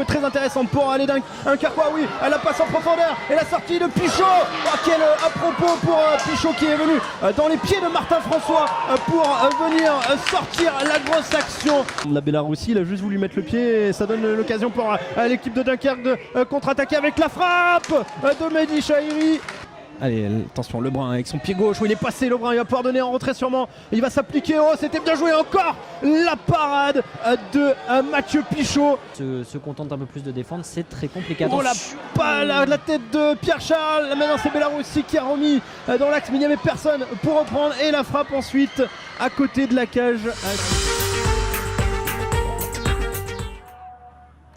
peut être très intéressante pour aller d'un Carquois, oui, la passe en profondeur et la sortie de Pichot. Oh, quel à propos pour Pichot qui est venu dans les pieds de Martin François pour venir sortir la grosse action. La Bélaroussie, il a juste voulu mettre le pied et ça donne l'occasion pour l'équipe de Dunkerque de contre-attaquer avec la frappe de Mehdi Chahiri. Allez, attention, Lebrun avec son pied gauche, où il est passé, Lebrun, il va pouvoir donner en retrait sûrement, il va s'appliquer, oh c'était bien joué encore, la parade de Mathieu Pichot. Se contente un peu plus de défendre, c'est très compliqué. Oh la tête de Pierre Charles, maintenant c'est Bélaroussi qui a remis dans l'axe, mais il n'y avait personne pour reprendre, et la frappe ensuite à côté de la cage.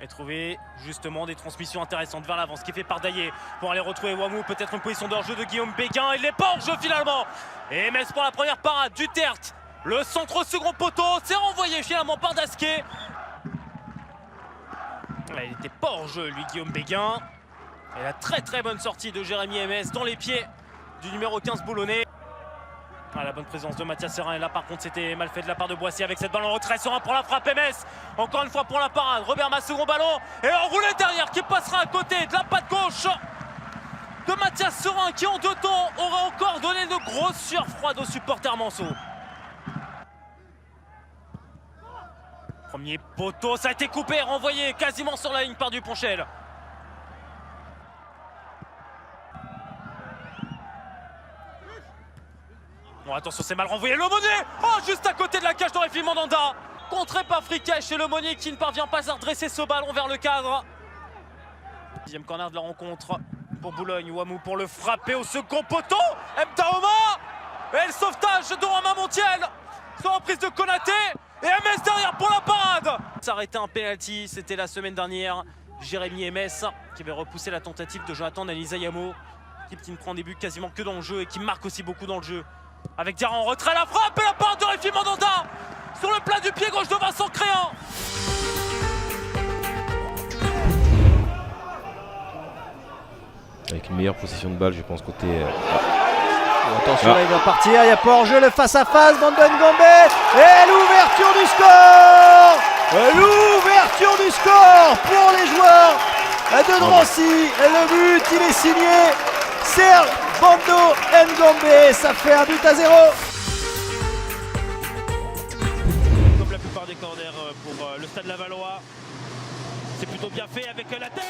Et trouver justement des transmissions intéressantes vers l'avant, ce qui est fait par Daillé pour aller retrouver Wamou, peut-être une position de hors-jeu de Guillaume Béguin, il n'est pas hors-jeu finalement. Et Metz pour la première parade, Duterte, le centre au second poteau, c'est renvoyé finalement par Dasquet. Il n'était pas hors-jeu lui, Guillaume Béguin. Et la très bonne sortie de Jérémy MS dans les pieds du numéro 15 boulonnais. La bonne présence de Mathias Serin, et là par contre c'était mal fait de la part de Boissier avec cette balle en retrait. Serin pour la frappe, MS encore une fois pour la parade, Robert Mas second ballon et enroulé derrière qui passera à côté de la patte gauche de Mathias Serin qui en deux temps aurait encore donné de grosses sueurs froides aux supporters Manceau. Premier poteau, ça a été coupé, renvoyé quasiment sur la ligne par Duponchel. Bon, attention, c'est mal renvoyé. Lemonnier, oh, juste à côté de la cage d'Aurélie Mandanda. Contré par Fricache et Lemonnier qui ne parvient pas à redresser ce ballon vers le cadre. Deuxième corner de la rencontre pour Boulogne. Wamou pour le frapper au second poteau. Mtaoma et le sauvetage de Romain Montiel. Sur reprise de Konaté et MS derrière pour la parade. S'arrêter un penalty, c'était la semaine dernière. Jérémy MS qui avait repoussé la tentative de Jonathan Nanizayamo. Équipe qui ne prend des buts quasiment que dans le jeu et qui marque aussi beaucoup dans le jeu. Avec Diarra en retrait, la frappe et la part de Réfi Mandanda sur le plat du pied gauche de Vincent Créan. Avec une meilleure possession de balle, je pense, côté... Attention, là, il va partir, il n'y a pas hors-jeu, le face-à-face d'Ndongombe et l'ouverture du score. L'ouverture du score pour les joueurs de Drancy. Et le but, il est signé Serge Bando Ngombe, ça fait 1-0. Comme la plupart des corners pour le Stade Lavallois, c'est plutôt bien fait avec la tête.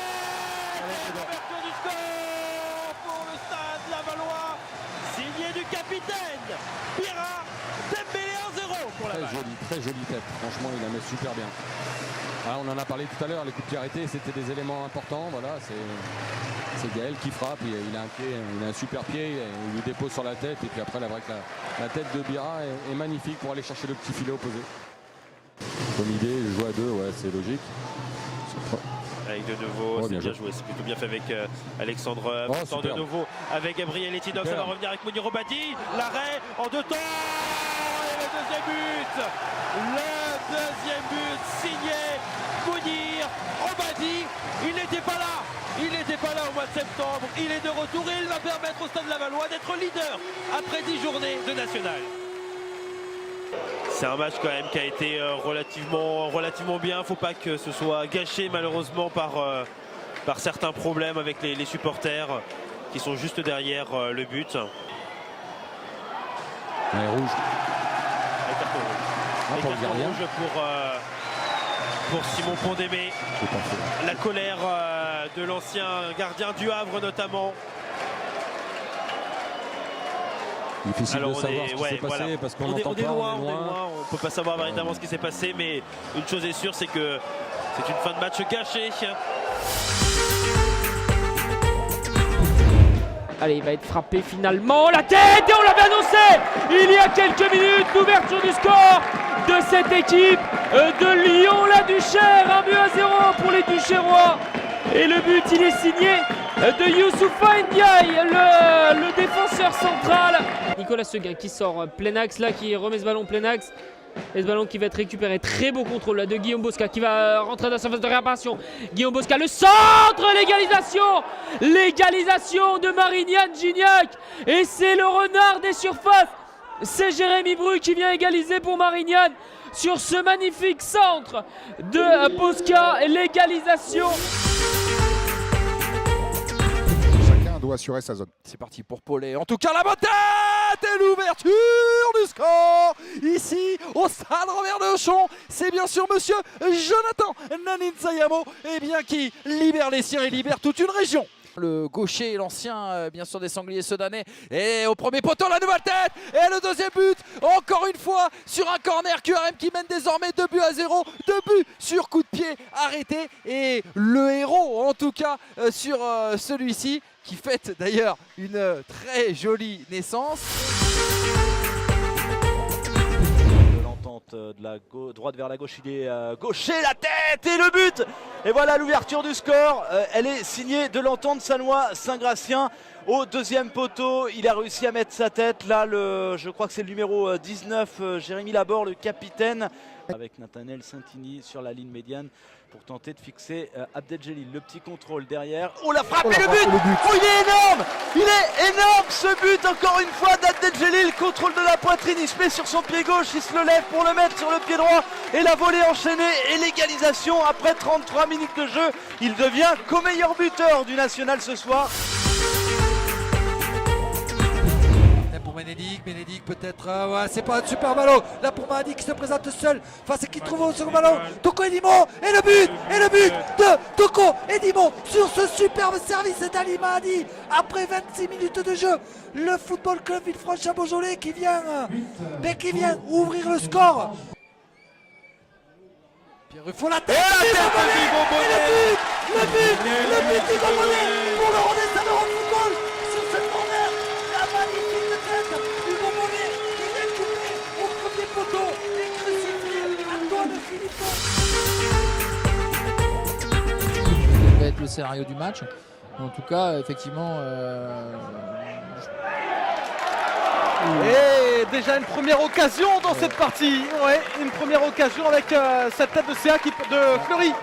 L'ouverture du score pour le Stade Lavallois, signé du capitaine Bira Dembélé 1-0 pour la balle. Très jolie tête, franchement il la met super bien. Ah, on en a parlé tout à l'heure, les coups de pied arrêtés c'était des éléments importants, voilà, c'est Gaël qui frappe, il a un pied, il a un super pied, il lui dépose sur la tête et puis après la tête de Bira est magnifique pour aller chercher le petit filet opposé. Comme idée, jouer à deux, ouais, c'est logique. Avec de nouveau, c'est bien joué, c'est plutôt bien fait avec Alexandre de nouveau, avec Gabriel Etidoff, ça va revenir avec Mounir Obadi, l'arrêt en deux temps et le deuxième but signé Mounir Obadi, il n'était pas là au mois de septembre, il est de retour et il va permettre au Stade Lavallois d'être leader après 10 journées de national. C'est un match quand même qui a été relativement bien. Il ne faut pas que ce soit gâché malheureusement par certains problèmes avec les supporters qui sont juste derrière le but. Ouais, rouge. Et carton rouge pour Simon Pondémé. La colère de l'ancien gardien du Havre notamment. Difficile de savoir ce qui s'est passé parce qu'on n'entend pas, on est loin, on ne peut pas savoir véritablement ce qui s'est passé, mais une chose est sûre, c'est que c'est une fin de match gâchée. Allez, il va être frappé finalement, la tête, et on l'avait annoncé il y a quelques minutes, l'ouverture du score de cette équipe de Lyon, la Duchère, 1-0 pour les Duchérois. Et le but, il est signé de Youssoufa Ndiaye, le défenseur central. Nicolas Seguin qui sort plein axe là, qui remet ce ballon plein axe. Et ce ballon qui va être récupéré, très beau contrôle là de Guillaume Bosca qui va rentrer dans la surface de réparation. Guillaume Bosca, le centre, l'égalisation de Marignan Gignac. Et c'est le renard des surfaces C'est Jérémy Bru qui vient égaliser pour Marignane sur ce magnifique centre de Bosca. L'égalisation. Chacun doit assurer sa zone. C'est parti pour Paulet. En tout cas, la bonne tête et l'ouverture du score ici au stade Robert de Auchan. C'est bien sûr monsieur Jonathan Nanin-Sayamo qui libère les siens et libère toute une région. Le gaucher, l'ancien bien sûr des Sangliers sedanais. Et au premier poteau, la nouvelle tête. Et le deuxième but, encore une fois, sur un corner. QRM qui mène désormais 2 buts à 0. 2 buts sur coup de pied arrêté. Et le héros, en tout cas, sur celui-ci, qui fête d'ailleurs une très jolie naissance. De la droite vers la gauche, il est gaucher, la tête et le but. Et voilà l'ouverture du score. Elle est signée de l'Entente Sannois Saint-Gratien au deuxième poteau. Il a réussi à mettre sa tête. Là, je crois que c'est le numéro 19, Jérémy Laborde, le capitaine, avec Nathanaël Santini sur la ligne médiane pour tenter de fixer Abdeljelil. Le petit contrôle derrière. Oh la frappe et le but. Oh, il est énorme. Il est énorme ce but encore une fois d'Abdeljelil. Contrôle de la poitrine, il se met sur son pied gauche, il se le lève pour le mettre sur le pied droit. Et la volée enchaînée et l'égalisation après 33 minutes de jeu. Il devient co-meilleur buteur du national ce soir. Bénédicte peut-être, ouais, c'est pas un super ballon, là pour Mahdi qui se présente seul, face à qui trouve au second ballon, Toko Edimo, et le but de Toko Edimo sur ce superbe service d'Ali Mahdi, après 26 minutes de jeu, le Football Club Villefranche-Beaujolais qui vient ouvrir le score. Pierre Ruffo la tête, le but du Gobonnet pour le redescendre au football sur ce corner, la magnifique tête du Gobonnet qui vient couper au premier poteau et crucifier Antoine Philippon. Ça va être le scénario du match. En tout cas, effectivement, Et déjà une première occasion dans cette partie. Ouais, une première occasion avec cette tête de CA de Fleury.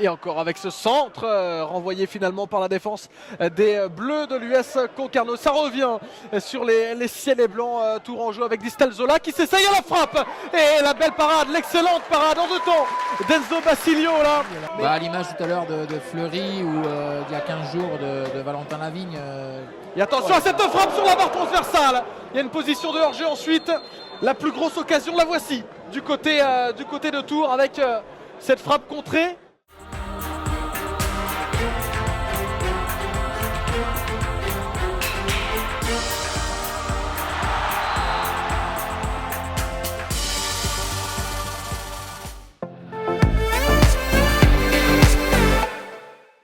Et encore avec ce centre renvoyé finalement par la défense des Bleus de l'US Concarneau. Ça revient sur les ciels et blancs tourangeaux avec Distal Zola qui s'essaye à la frappe. Et la belle parade, l'excellente parade en deux temps d'Enzo Basilio là. à l'image tout à l'heure de Fleury ou il y a 15 jours de Valentin Lavigne. Et attention à cette frappe sur la barre transversale. Il y a une position de hors-jeu ensuite. La plus grosse occasion, la voici du côté de Tours avec cette frappe contrée.